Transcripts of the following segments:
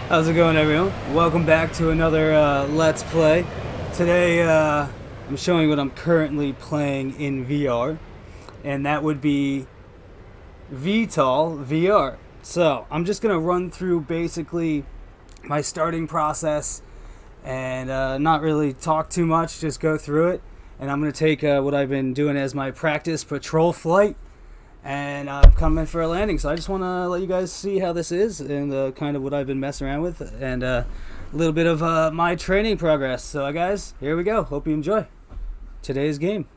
How's it going, everyone? Welcome back to another Let's Play. Today I'm showing what I'm currently playing in VR, and that would be VTOL VR. So I'm just gonna run through basically my starting process and not really talk too much, just go through it. And I'm gonna take what I've been doing as my practice patrol flight, and I'm coming for a landing. So I just want to let you guys see how this is and kind of what I've been messing around with and a little bit of my training progress. So guys, here we go. Hope you enjoy today's game.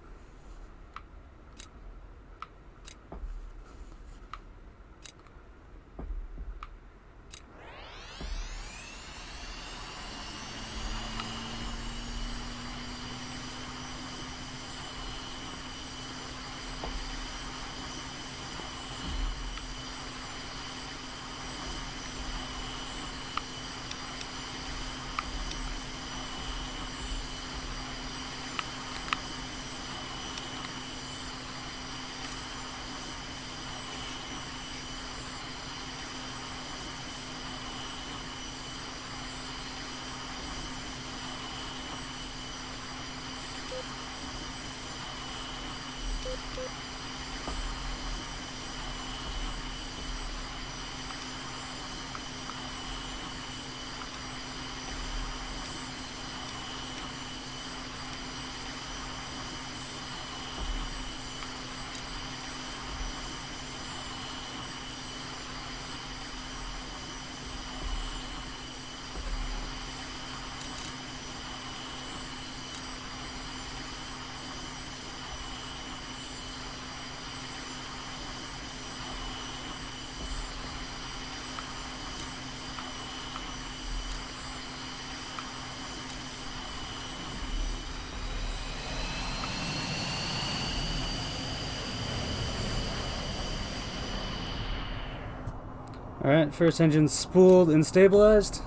Alright, first engine spooled and stabilized.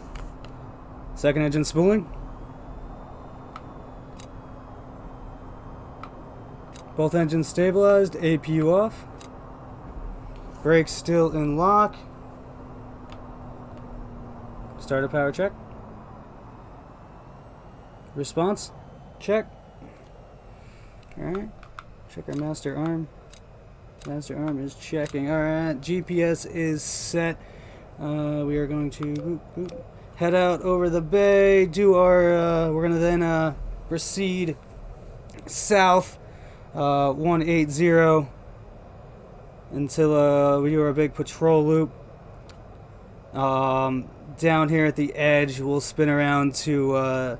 Second engine spooling. Both engines stabilized, APU off. Brakes still in lock. Starter power check. Response check. Alright, check our master arm. Master arm is checking. Alright, GPS is set. We are going to head out over the bay, do our, we're going to then proceed south 180 until we do our big patrol loop. Down here at the edge, we'll spin around to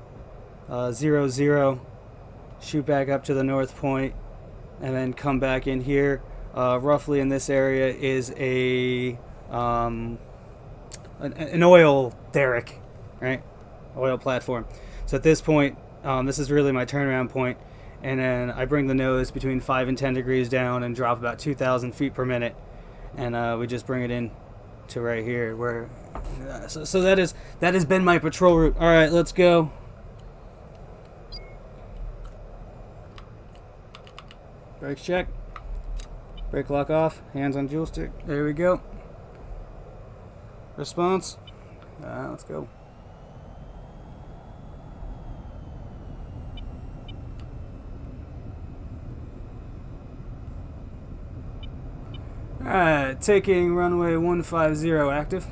00, shoot back up to the north point, and then come back in here. Roughly in this area is an oil derrick, right? Oil platform. So at this point, this is really my turnaround point, and then I bring the nose between 5 and 10 degrees down and drop about 2,000 feet per minute, and we just bring it in to right here. Where, so that has been my patrol route. All right, let's go. Brakes check. Brake lock off. Hands on dual stick. There we go. Response. Let's go. Alright, taking runway 150 active.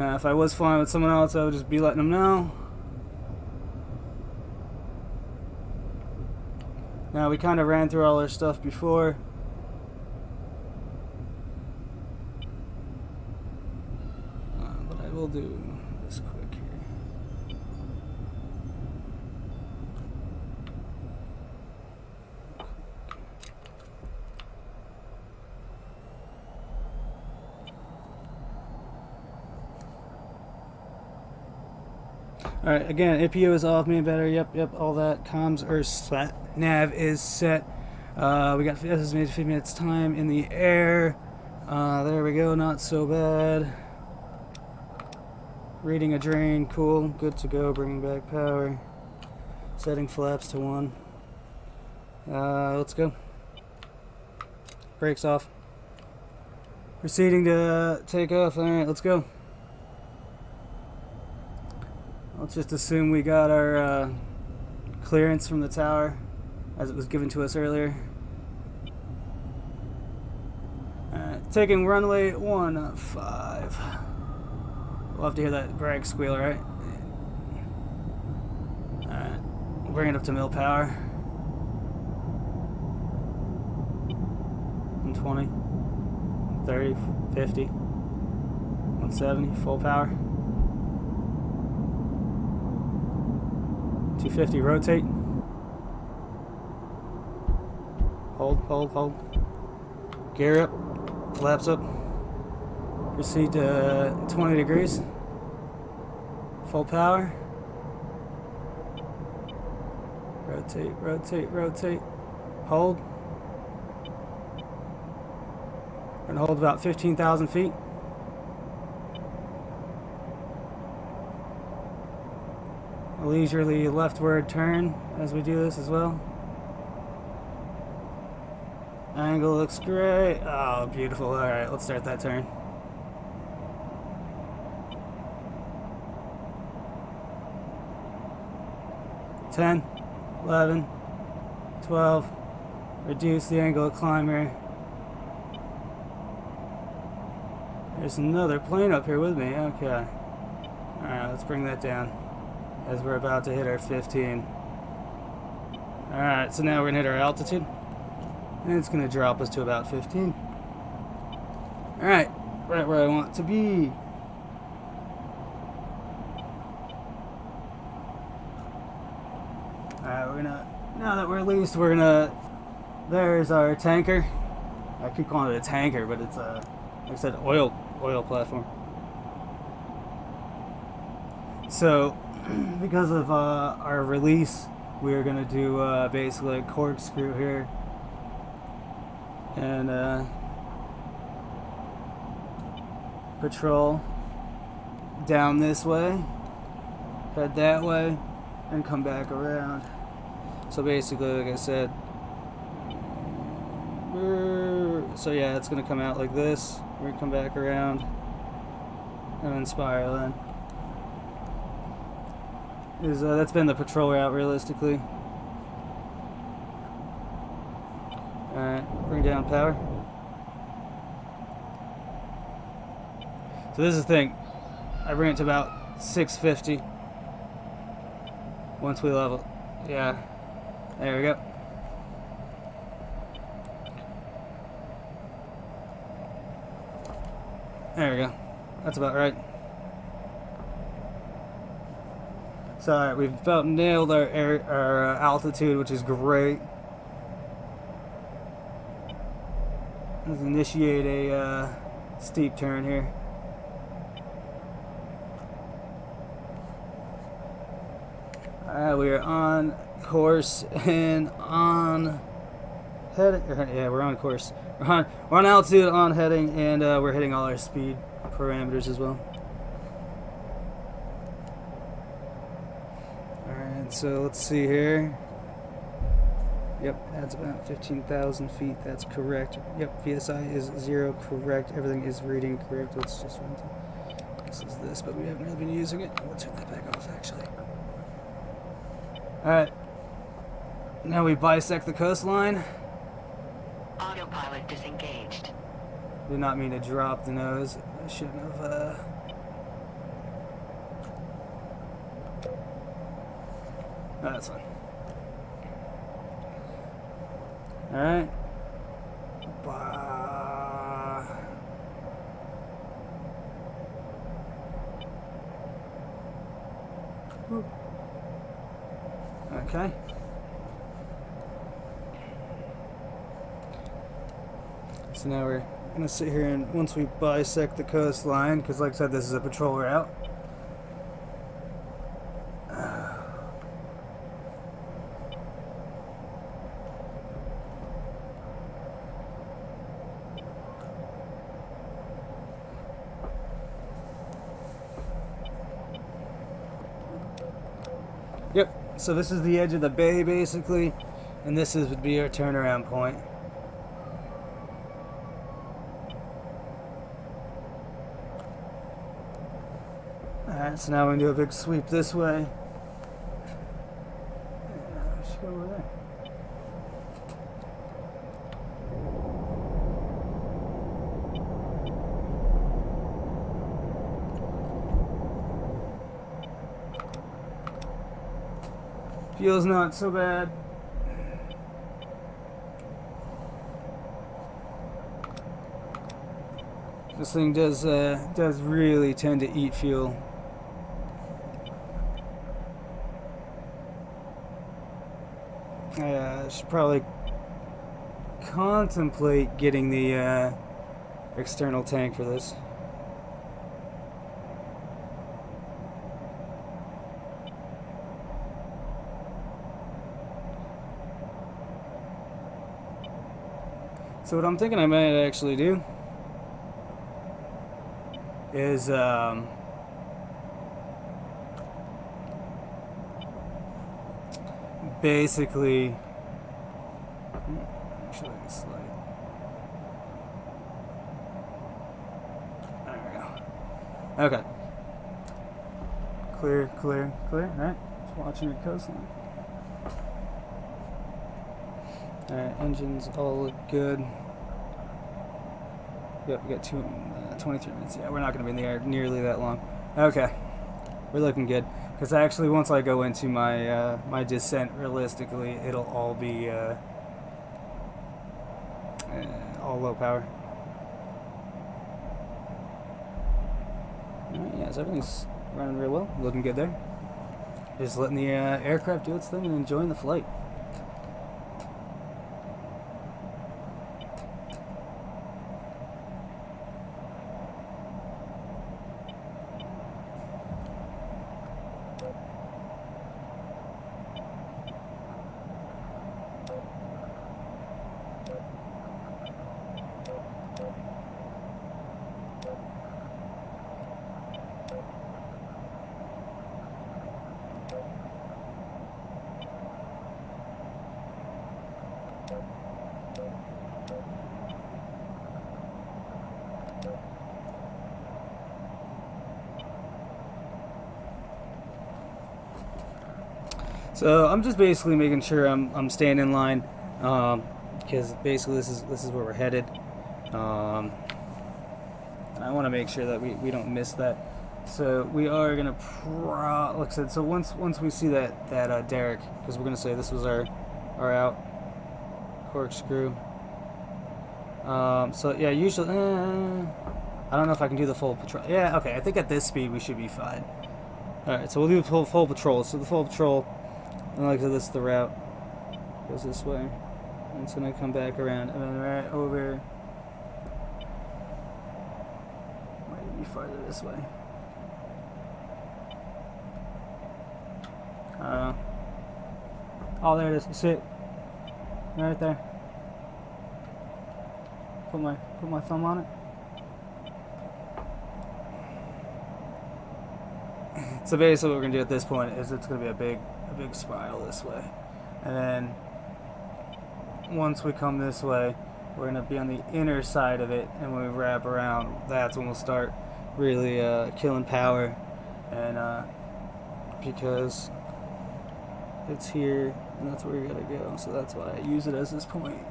If I was flying with someone else, I would just be letting them know. Now, we kind of ran through all our stuff before. But I will do this quick here. Alright, again, APU is off, main battery, yep, all that. Comms are set. Nav is set. We got estimated 50 minutes time in the air. There we go, not so bad. Reading a drain, cool, good to go, bringing back power. Setting flaps to 1. Let's go. Brakes off. Proceeding to take off. Alright, let's go. Let's just assume we got our clearance from the tower as it was given to us earlier. Alright, taking runway 15. We'll have to hear that brake squeal, right? Alright, we'll bring it up to mill power. 120, 130, 50, 170, full power. 250, rotate. Hold. Gear up, flaps up. Proceed to 20 degrees. Full power. Rotate. Hold. We're gonna hold about 15,000 feet. A leisurely leftward turn as we do this as well. Angle looks great. Oh, beautiful. Alright, let's start that turn. Ten, 11, 12. Reduce the angle of climb here. There's another plane up here with me. Okay. Alright, let's bring that down as we're about to hit our 15. Alright, so now we're going to hit our altitude. And it's going to drop us to about 15. Alright, right where I want to be. Alright, we're going to, now that we're released, we're going to, there's our tanker. I keep calling it a tanker, but it's a, like I said, oil platform. So, because of our release, we're going to do basically a corkscrew here. And patrol down this way, head that way, and come back around. So basically, like I said, so yeah, it's going to come out like this. We're going to come back around and then spiral in. That's been the patrol route realistically. Alright, bring down power. So this is the thing. I bring it to about 650 once we level. Yeah, there we go. There we go. That's about right. So alright, we've about nailed our altitude, which is great. Let's initiate a steep turn here. Alright, we are on course and on heading. Yeah, we're on course. We're on altitude, on heading, and we're hitting all our speed parameters as well. Alright, so let's see here. Yep, that's about 15,000 feet. That's correct. Yep, VSI is 0, correct. Everything is reading correct. Let's just run to, this is this, but we haven't really been using it. We'll turn that back off, actually. Alright. Now we bisect the coastline. Autopilot disengaged. Did not mean to drop the nose. I shouldn't have, No, that's fine. Alright. Okay. So now we're going to sit here and once we bisect the coastline, because like I said, this is a patrol route. Yep, so this is the edge of the bay basically. And this would be our turnaround point. Alright, so now we're going to do a big sweep this way. I should go over there. Feels not so bad. This thing does really tend to eat fuel. I should probably contemplate getting the external tank for this. So what I'm thinking I might actually do is basically actually it's like, there we go. Okay. Clear, clear, clear. Alright. Just watching your coastline. Alright, engines all look good. Yep, we got 23 minutes. Yeah, we're not going to be in the air nearly that long. Okay. We're looking good. Because actually, once I go into my my descent, realistically, it'll all be all low power. Alright, yeah, so everything's running real well. Looking good there. Just letting the aircraft do its thing and enjoying the flight. So I'm just basically making sure I'm staying in line, because basically this is where we're headed, and I want to make sure that we don't miss that. So we are gonna like I said. So once we see that derrick, because we're gonna say this was our out corkscrew. So yeah, usually I don't know if I can do the full patrol. Yeah, okay. I think at this speed we should be fine. All right, so we'll do the full patrol. So the full patrol. And like I said, this is the route. Goes this way. And it's gonna come back around and then right over. Might be farther this way. I don't know. Oh, there it is. You see it? Right there. Put my thumb on it. So basically what we're gonna do at this point is it's gonna be a big spiral this way, and then once we come this way, we're gonna be on the inner side of it, and when we wrap around, that's when we'll start really killing power, and because it's here and that's where we gotta go, so that's why I use it as this point.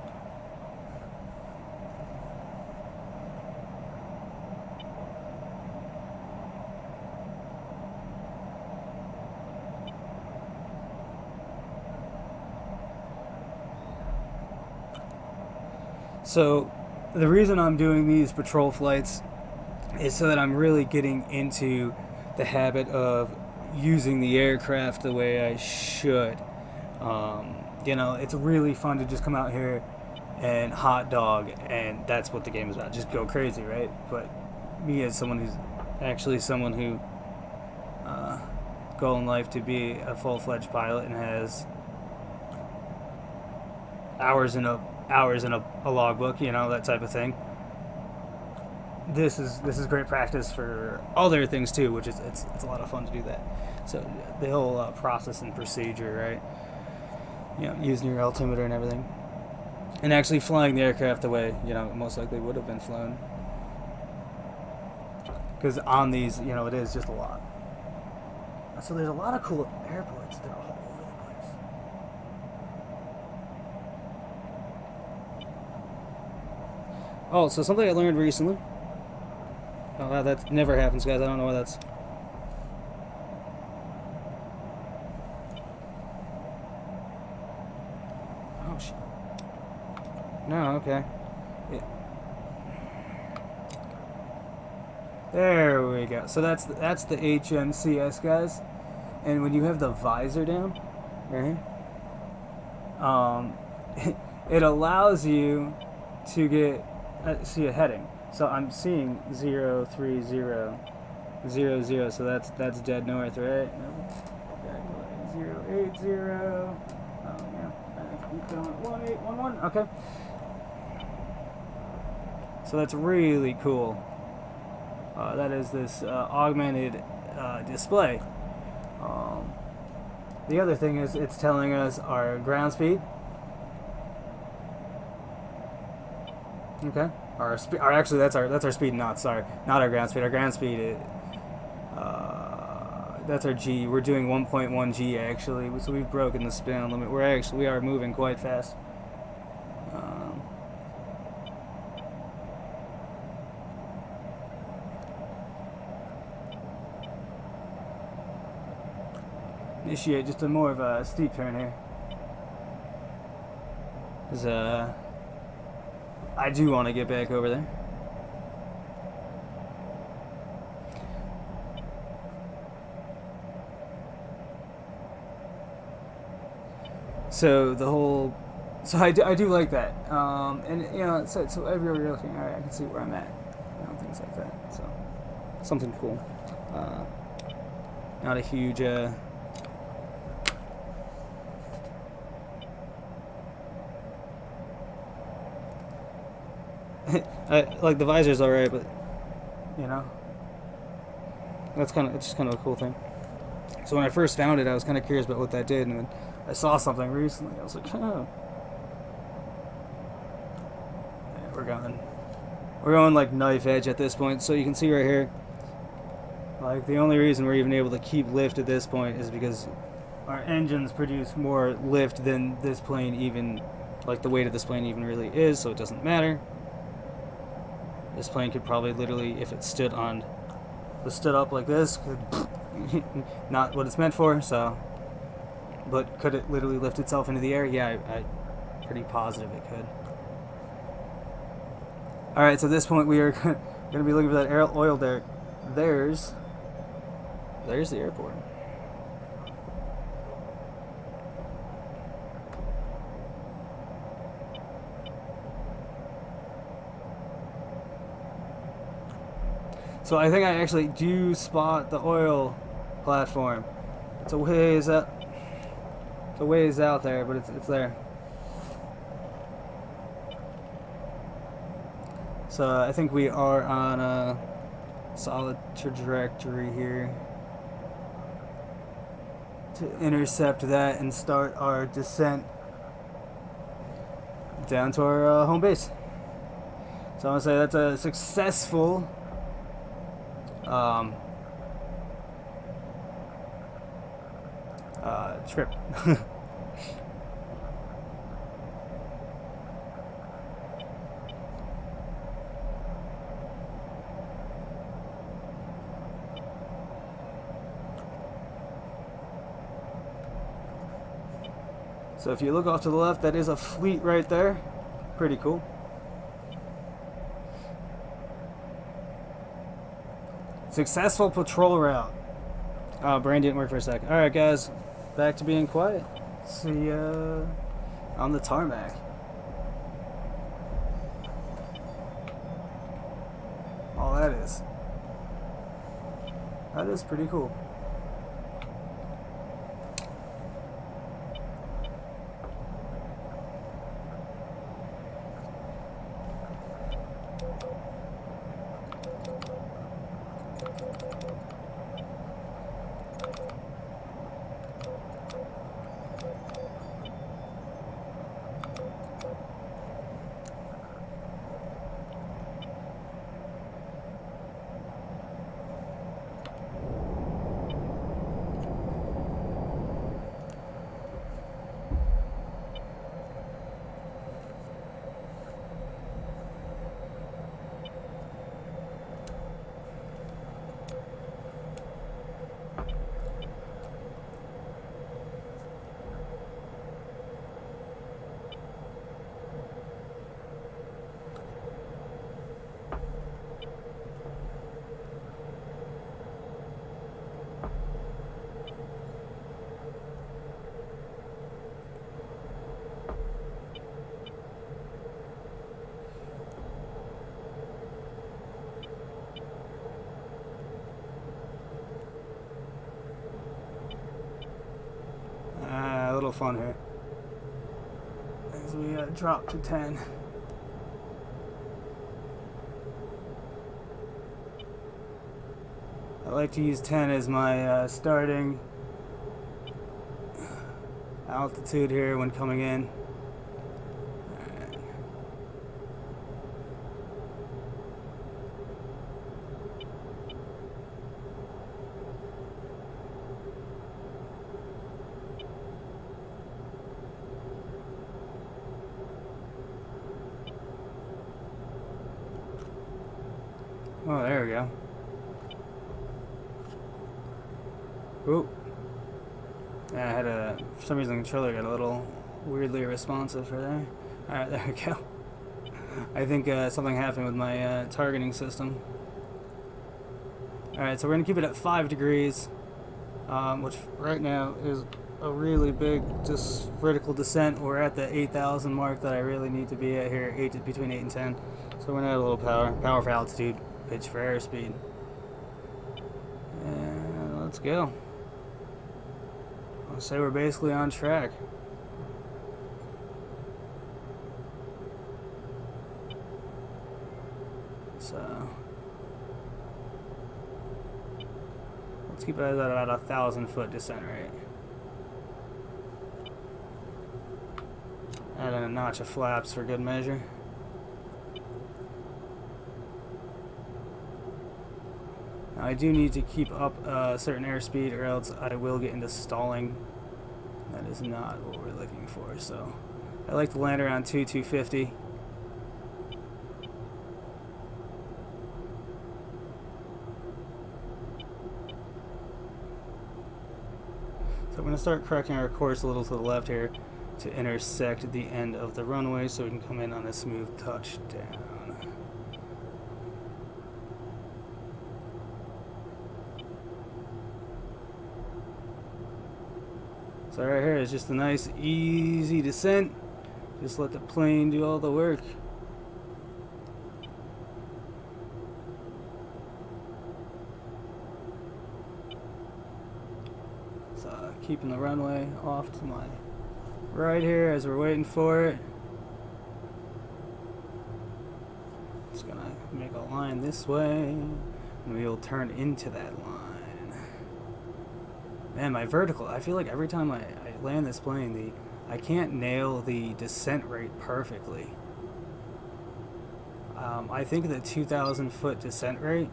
So the reason I'm doing these patrol flights is so that I'm really getting into the habit of using the aircraft the way I should. You know, it's really fun to just come out here and hot dog, and that's what the game is about. Just go crazy, right? But me as someone who's actually someone who goal in life to be a full-fledged pilot and has hours in a logbook, you know, that type of thing. This is great practice for other things too, which is it's a lot of fun to do that. So the whole process and procedure, right? you know, using your altimeter and everything, and actually flying the aircraft the way, you know, most likely would have been flown. Because on these, you know, it is just a lot. So there's a lot of cool airports. They're all over the place. Oh, so something I learned recently. Oh, wow, that never happens, guys. I don't know why that's... Oh, shit. No, okay. Yeah. There we go. So that's the HMCS, guys. And when you have the visor down, right here, it allows you to get see a heading. So I'm seeing 03000. So that's dead north, right? No. 080. Oh yeah. Keep going. 1811. Okay. So that's really cool. That is this augmented display. The other thing is it's telling us our ground speed. Okay. Our actually that's our speed knots. Sorry, not our ground speed. Our ground speed. That's our G. We're doing 1.1 G actually, so we've broken the spin limit. We are moving quite fast. Initiate just a more of a steep turn here. Cause I do want to get back over there. So I do like that, and you know, so everywhere you're looking, all right, I can see where I'm at, you know, things like that. So something cool. Not a huge. Like the visor's alright, but you know, it's just kind of a cool thing. So when I first found it, I was kind of curious about what that did, and when I saw something recently, I was like, oh. Yeah, we're going like knife edge at this point. So you can see right here, like the only reason we're even able to keep lift at this point is because our engines produce more lift than this plane even, like the weight of this plane even really is, so it doesn't matter. This plane could probably literally, if it stood up like this, could not what it's meant for. So, but could it literally lift itself into the air? Yeah, I'm pretty positive it could. All right, so at this point we are going to be looking for that oil derrick. There's the airport. So I think I actually do spot the oil platform. It's a ways out. It's a ways out there, but it's there. So I think we are on a solid trajectory here to intercept that and start our descent down to our home base. So I'm gonna say that's a successful trip. So if you look off to the left, that is a fleet right there. Pretty cool. Successful patrol route. Oh, brain didn't work for a second. Alright guys, back to being quiet. See ya on the tarmac. Oh, that is pretty cool. little fun here as we drop to 10. I like to use 10 as my starting altitude here when coming in. Alright. Oh, there we go. Ooh. Yeah, I had for some reason the controller got a little weirdly responsive for there. Alright, there we go. I think something happened with my targeting system. Alright, so we're going to keep it at 5 degrees, which right now is a really big vertical descent. We're at the 8,000 mark that I really need to be at here, between 8 and 10. So we're going to add a little power for altitude, pitch for airspeed. And let's go. I'll say we're basically on track. So let's keep it at about 1,000-foot descent rate. Add in a notch of flaps for good measure. Now I do need to keep up a certain airspeed or else I will get into stalling. That is not what we're looking for, so I like to land around 250. So I'm going to start correcting our course a little to the left here to intersect the end of the runway so we can come in on a smooth touchdown. So right here is just a nice easy descent. Just let the plane do all the work. So keeping the runway off to my right here as we're waiting for it. Just gonna make a line this way and we'll turn into that line. Man, my vertical, I feel like every time I land this plane, I can't nail the descent rate perfectly. I think the 2,000 foot descent rate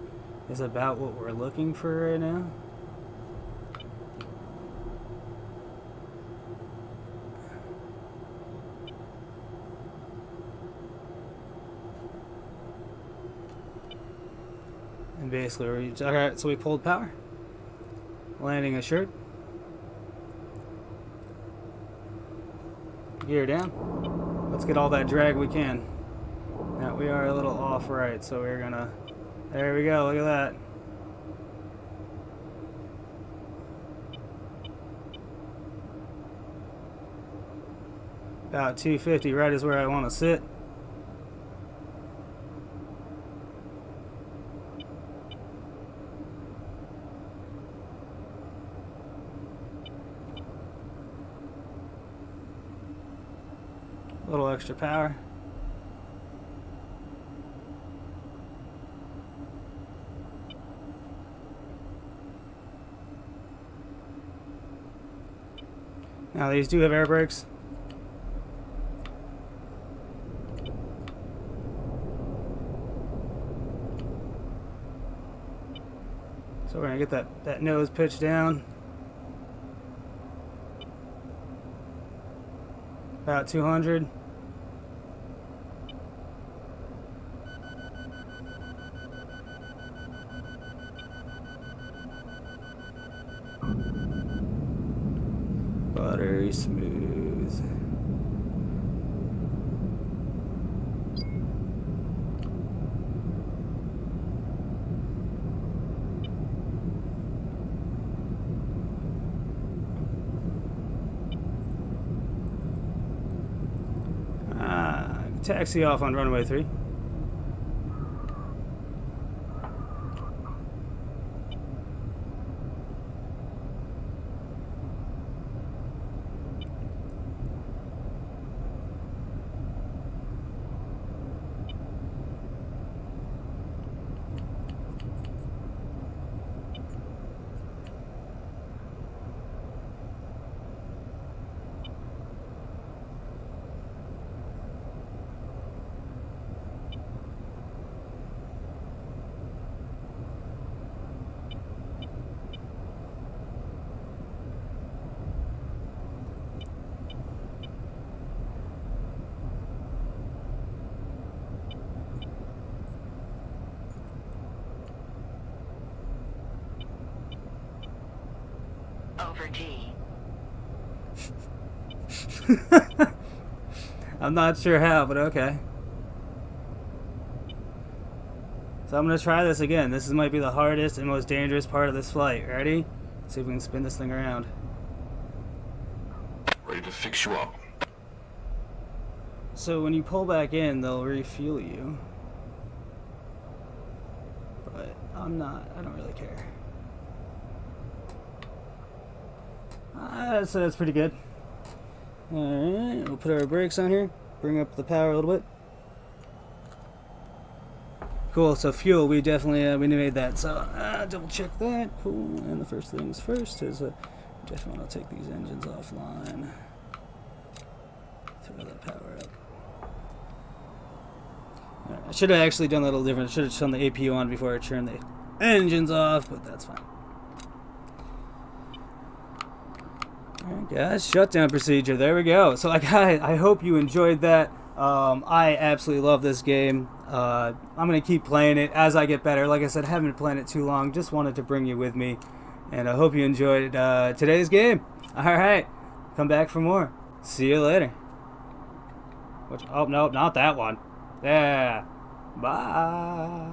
is about what we're looking for right now. And basically, alright, so we pulled power. Landing assured. Gear down. Let's get all that drag we can. Now we are a little off right, so we're gonna. There we go, look at that. About 250, right is where I want to sit. A little extra power. Now these do have air brakes. So we're gonna get that nose pitch down. About 200. Buttery smooth. Taxi off on runway 3. for T. I'm not sure how, but okay. So I'm gonna try this again. This might be the hardest and most dangerous part of this flight. Ready? See if we can spin this thing around. Ready to fix you up. So when you pull back in, they'll refuel you. But I don't really care. So that's pretty good. Alright, we'll put our brakes on here. Bring up the power a little bit. Cool, so fuel, we definitely we made that. So double check that. Cool, and the first things first is definitely want to take these engines offline. Throw that power up. Right, I should have actually done that a little different. I should have turned the APU on before I turned the engines off, but that's fine. Alright guys, shutdown procedure, there we go. So I hope you enjoyed that. I absolutely love this game. I'm going to keep playing it as I get better. Like I said, I haven't been playing it too long. Just wanted to bring you with me. And I hope you enjoyed today's game. Alright, come back for more. See you later. Oh, no, not that one. Yeah. Bye.